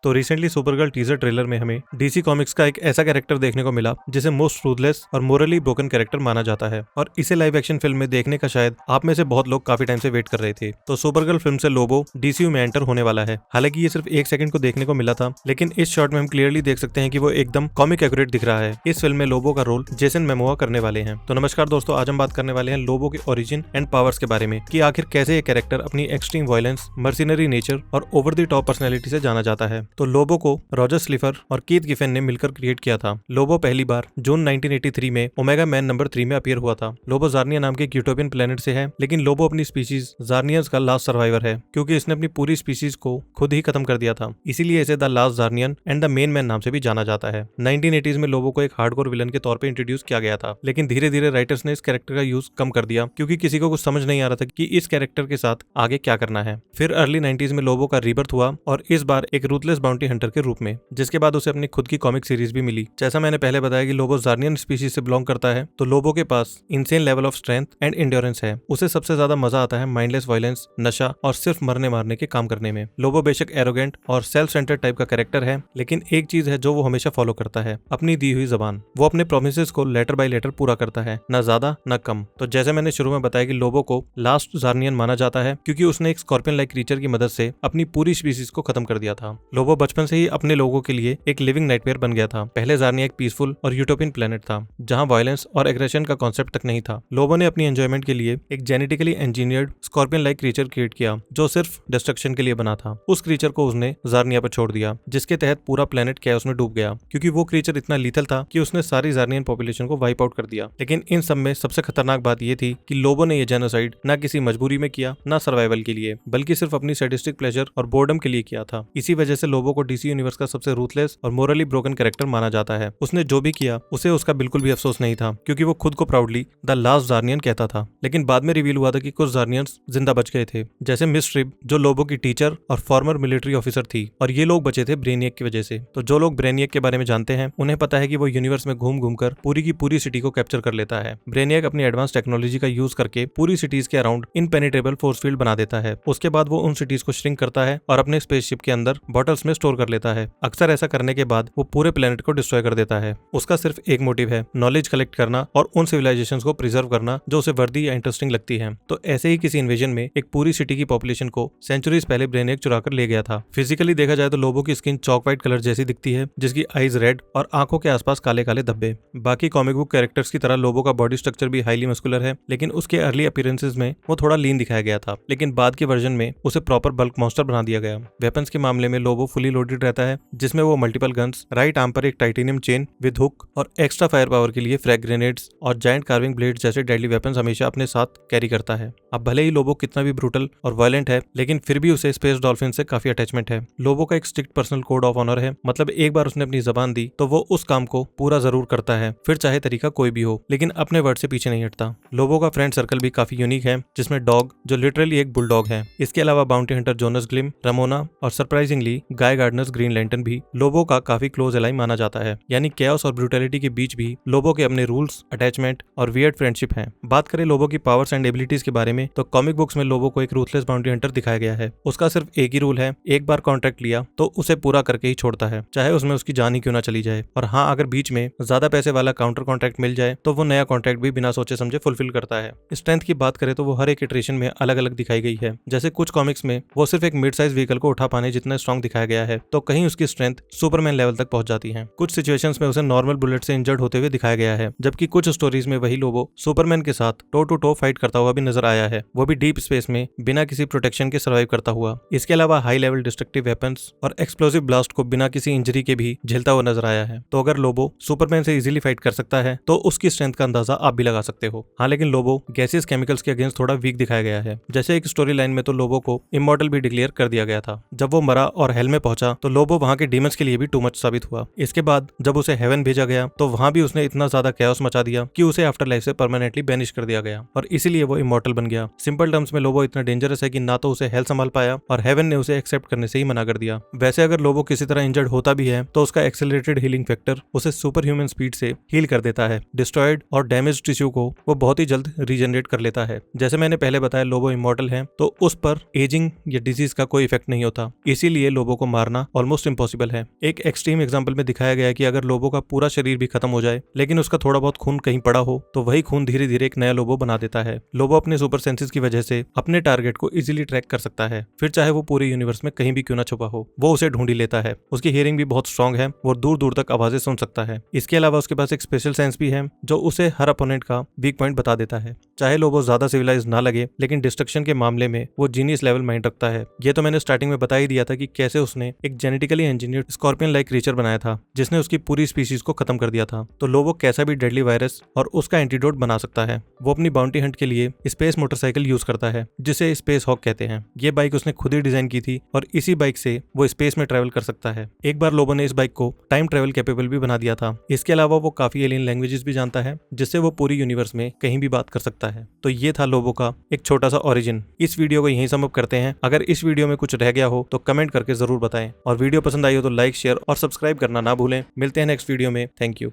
तो recently Supergirl teaser trailer में हमें डीसी कॉमिक्स का एक ऐसा कैरेक्टर देखने को मिला जिसे मोस्ट रूथलेस और मोरली ब्रोकन कैरेक्टर माना जाता है और इसे लाइव एक्शन फिल्म में देखने का शायद आप में से बहुत लोग काफी टाइम से वेट कर रहे थे। तो सुपरगर्ल फिल्म से लोबो डीसीयू में एंटर होने वाला है। हालांकि ये सिर्फ 1 सेकंड को देखने को मिला था, लेकिन इस शॉट में हम क्लियरली देख सकते हैं कि वो एकदम कॉमिक एक्यूरेट दिख रहा है। इस फिल्म में लोबो का रोल जेसन मेमोआ करने वाले हैं। तो नमस्कार दोस्तों, आज हम बात करने वाले हैं लोबो के ओरिजिन एंड पावर्स के बारे में कि आखिर कैसे ये कैरेक्टर अपनी एक्सट्रीम वायलेंस, मर्सिनरी नेचर और ओवर द टॉप पर्सनैलिटी से जाना जाता है। तो लोबो को रॉजर स्लिफर और कीथ गिफेन ने मिलकर क्रिएट किया था। लोबो पहली बार जून 1983 में ओमेगा मैन नंबर 3 में अपीयर हुआ था। लोबो जार्निया नाम के एक यूटोपियन प्लेनेट से है, लेकिन लोबो अपनी स्पीशीज जार्नियंस का लास्ट सर्वाइवर है क्योंकि इसने अपनी पूरी स्पीशीज को खुद ही खत्म कर दिया था। इसीलिए इसे the last Czarnian and the main man नाम से भी जाना जाता है। 1980s में लोबो को एक हार्डकोर विलन के तौर पर इंट्रोड्यूस किया गया था, लेकिन धीरे धीरे राइटर्स ने इस कैरेक्टर का यूज कम कर दिया क्योंकि किसी को कुछ समझ नहीं आ रहा था कि इस कैरेक्टर के साथ आगे क्या करना है। फिर अर्ली 90s में लोबो का रीबर्थ हुआ और इस बार एक रूथलेस बाउंटी हंटर के रूप में, जिसके बाद उसे अपनी खुद की कॉमिक सीरीज भी मिली। जैसा मैंने पहले बताया कि लोबो जार्नियन स्पीशीज से बिलोंग करता है, तो लोबो के पास insane level of strength and endurance है। उसे सबसे ज्यादा मजा आता है माइंडलेस वायलेंस, नशा और सिर्फ मरने मारने के काम करने में। लोबो बेशक एरोगेंट और सेल्फ सेंटर्ड टाइप का कैरेक्टर है, लेकिन एक चीज है जो वो हमेशा फॉलो करता है, अपनी दी हुई जबान। वो अपने प्रोमिसेस को लेटर बाय लेटर पूरा करता है, न ज्यादा न कम। तो जैसे मैंने शुरू में बताया कि लोबो को लास्ट जार्नियन माना जाता है क्योंकि उसने एक स्कॉर्पियन लाइक क्रीचर की मदद से अपनी पूरी स्पीशीज को खत्म कर दिया था। लोबो बचपन से ही अपने लोगों के लिए एक लिविंग नाइटमेयर बन गया था। पहले जार्निया एक पीसफुल और यूटोपियन प्लेनेट था जहां वायलेंस और एग्रेशन का कॉन्सेप्ट तक नहीं था। लोबो ने अपनी एंजॉयमेंट के लिए एक genetically engineered scorpion like creature create किया जो सिर्फ डिस्ट्रक्शन के लिए बना था। उस क्रीचर को उसने जार्निया पर छोड़ दिया, जिसके तहत पूरा प्लेनेट कैओस में डूब गया क्योंकि वो क्रीचर इतना लीथल था कि उसने सारी जार्नियन पॉपुलेशन को वाइप आउट कर दिया। लेकिन इन सब में सबसे खतरनाक बात यह थी कि लोबो ने यह जेनोसाइड न किसी मजबूरी में किया, न सर्वाइवल के लिए, बल्कि सिर्फ अपनी सैडिस्टिक प्लेजर और बोर्डम के लिए किया था। इसी वजह से लोबो को डीसी यूनिवर्स का सबसे रूथलेस और मोरली ब्रोकन कैरेक्टर माना जाता है। उसने जो भी किया उसे उसका बिल्कुल भी अफसोस नहीं था क्योंकि वो खुद को प्राउडली द लास्ट जार्नियन कहता था। लेकिन बाद में रिवील हुआ था कि कुछ जार्नियंस जिंदा बच गए थे, जैसे मिस ट्रिब जो लोबो की टीचर और फॉर्मर मिलिट्री ऑफिसर थी, और ये लोग बचे थे ब्रेनियक की वजह से। तो जो लोग ब्रेनियक के बारे में जानते हैं उन्हें पता है कि वो यूनिवर्स में घूम घूम कर पूरी की पूरी सिटी को कैप्चर कर लेता है। ब्रेनियक अपनी एडवांस टेक्नोलॉजी का यूज करके पूरी सिटीज के अराउंड इनपेनिट्रेबल फोर्स फील्ड बना देता है। उसके बाद वो उन सिटीज को श्रिंक करता है और अपने स्पेसशिप के अंदर बॉटल्स में स्टोर कर लेता है। अक्सर ऐसा करने के बाद वो पूरे प्लेनेट को डिस्ट्रॉय कर देता है। उसका सिर्फ एक मोटिव है, नॉलेज कलेक्ट करना और उन सिविलाइजेशंस को प्रिजर्व करना जो उसे वर्दी या इंटरेस्टिंग लगती है। तो ऐसे ही किसी इन्वेजन में एक पूरी सिटी की पॉपुलेशन को सेंचुरीज पहले ब्रेनियक चुरा कर ले गया था। फिजिकली देखा जाए तो लोबो की स्किन चॉक व्हाइट कलर जैसी दिखती है, जिसकी आईज रेड और आंखों के आसपास काले काले धब्बे। बाकी कॉमिक बुक कैरेक्टर्स की तरह लोबो का बॉडी स्ट्रक्चर भी हाईली मस्कुलर है, लेकिन उसके अर्ली अपीयरेंसेस में वो थोड़ा लीन दिखाया गया था, लेकिन बाद के वर्जन में उसे प्रॉपर बल्क मॉन्स्टर बना दिया गया। वेपन्स के मामले में लोबो फुली लोडेड रहता है, जिसमें वो मल्टीपल गन्स, राइट आर्म पर एक टाइटेनियम चेन विद हुक और एक्स्ट्रा फायर पावर के लिए फ्रैग ग्रेनेड्स और जायंट कार्विंग ब्लेड जैसे डेडली वेपन्स हमेशा अपने साथ कैरी करता है। अब भले ही लोबो कितना भी ब्रूटल और वायलेंट है, लेकिन फिर भी उसे स्पेस डॉल्फिन से काफी अटैचमेंट है। लोबो का एक strict personal code of honour है, मतलब एक बार उसने अपनी जबान दी तो वो उस काम को पूरा जरूर करता है, फिर चाहे तरीका कोई भी हो, लेकिन अपने वर्ड से पीछे नहीं हटता। लोबो का फ्रेंड सर्कल भी काफी यूनिक है, जिसमें डॉग जो लिटरली एक बुलडॉग है। इसके अलावा bounty Hunter Jonas gleam, Ramona और सरप्राइजिंगली गाय गार्डनर्स ग्रीन लैंटर्न भी लोबो का काफी क्लोज एलाई माना जाता है। यानी कैओस और ब्रूटैलिटी के बीच भी लोबो के अपने रूल्स, अटैचमेंट और वियर्ड फ्रेंडशिप हैं। बात करें लोबो की पावर्स एंड एबिलिटीज के बारे में, तो कॉमिक बुक्स में लोबो को एक रूथलेस बाउंटी हंटर दिखाया गया है। उसका सिर्फ एक ही रूल है, एक बार कॉन्ट्रैक्ट लिया तो उसे पूरा करके ही छोड़ता है, चाहे उसमें उसकी जान ही क्यों ना चली जाए। और हाँ, अगर बीच में ज्यादा पैसे वाला काउंटर कॉन्ट्रैक्ट मिल जाए तो वो नया कॉन्ट्रैक्ट भी बिना सोचे समझे फुलफिल करता है। स्ट्रेंथ की बात करें तो वो हर एक इटरेशन में अलग अलग दिखाई गई है। जैसे कुछ कॉमिक्स में वो सिर्फ एक मिड साइज व्हीकल को उठा पाने जितना स्ट्रॉन्ग दिखाया गया है, तो कहीं उसकी स्ट्रेंथ सुपरमैन लेवल तक पहुंच जाती है। कुछ सिचुएशंस में उसे नॉर्मल बुलेट से इंजर्ड होते हुए दिखाया गया है, जबकि कुछ स्टोरीज में वही लोबो सुपरमैन के साथ टो टू टो फाइट करता हुआ भी नजर आया है, वो भी डीप स्पेस में बिना किसी प्रोटेक्शन के सर्वाइव करता हुआ। इसके अलावा हाई लेवल डिस्ट्रक्टिव वेपन्स और एक्सप्लोसिव ब्लास्ट को बिना किसी इंजरी के भी झेलता हुआ नजर आया है। तो अगर लोबो सुपरमैन से इजीली फाइट कर सकता है तो उसकी स्ट्रेंथ का अंदाजा आप भी लगा सकते हो। हाँ, लेकिन लोबो गैसेस केमिकल्स के अगेंस्ट थोड़ा वीक दिखाया गया है। जैसे एक स्टोरी लाइन में तो लोबो को इमॉर्टल भी डिक्लेयर कर दिया गया था। जब वो मरा और हेल में पहुंचा तो लोबो वहां के डीमंस के लिए भी टू मच साबित हुआ। इसके बाद जब उसे हेवन भेजा गया तो वहां भी उसने इतना ज्यादा कैओस मचा दिया कि उसे आफ्टर लाइफ से परमानेंटली बैनिश कर दिया गया और इसीलिए वो इमॉर्टल बन गया। सिंपल टर्म्स में लोबो इतना डेंजरस है कि ना तो उसे हेल संभाल पाया और हेवन ने उसे एक्सेप्ट करने से ही मना कर दिया। वैसे अगर लोबो किसी तरह इंजर्ड होता भी है तो उसका एक्सेलरेटेड हीलिंग फैक्टर उसे सुपर ह्यूमन स्पीड से हील कर देता है। डिस्ट्रॉयड और डैमेज टिश्यू को वो बहुत ही जल्द रीजनरेट कर लेता है। जैसे मैंने पहले बताया, लोबो इमॉर्टल है तो उस पर एजिंग या डिजीज का कोई इफेक्ट नहीं होता, इसीलिए लोबो को मारना ऑलमोस्ट इम्पॉसिबल है। एक एक्सट्रीम एग्जाम्पल में दिखाया गया है कि अगर लोबो का पूरा शरीर भी खत्म हो जाए लेकिन उसका थोड़ा बहुत खून कहीं पड़ा हो तो वही खून धीरे धीरे एक नया लोबो बना देता है। लोबो अपने सुपर सेंसेस की वजह से अपने टारगेट को इजीली ट्रैक कर सकता है, फिर चाहे वो पूरे यूनिवर्स में कहीं भी क्यों ना छुपा हो वो उसे ढूंढ ही लेता है। उसकी हियरिंग भी बहुत स्ट्रांग है, वो दूर दूर तक आवाजें सुन सकता है। इसके अलावा उसके पास एक स्पेशल सेंस भी है जो उसे हर अपोनेंट का वीक पॉइंट बता देता है। चाहे लोबो ज्यादा सिविलाइज ना लगे लेकिन डिस्ट्रक्शन के मामले में वो जीनियस लेवल माइंड रखता है। ये तो मैंने स्टार्टिंग में बता ही दिया था कि कैसे उसने एक genetically engineered scorpion like creature बनाया था जिसने उसकी पूरी स्पीशीज को खत्म कर दिया था। तो लोबो कैसा भी डेडली वायरस और उसका एंटीडोट बना सकता है। वो अपनी बाउंटी हंट के लिए स्पेस मोटरसाइकिल यूज करता है जिसे स्पेस हॉक कहते हैं। ये बाइक उसने खुद ही डिजाइन की थी और इसी बाइक से वो स्पेस में ट्रेवल कर सकता है। एक बार लोबो ने इस बाइक को टाइम ट्रेवल कैपेबल भी बना दिया था। इसके अलावा वो काफी एलियन लैंग्वेजेस भी जानता है जिससे वो पूरी यूनिवर्स में कहीं भी बात कर सकता है। तो ये था लोबो का एक छोटा सा ओरिजिन। इस वीडियो को यहीं सम अप करते हैं। अगर इस वीडियो में कुछ रह गया हो तो कमेंट करके जरूर बताएं और वीडियो पसंद आई हो तो लाइक शेयर और सब्सक्राइब करना ना भूलें। मिलते हैं नेक्स्ट वीडियो में। Thank you.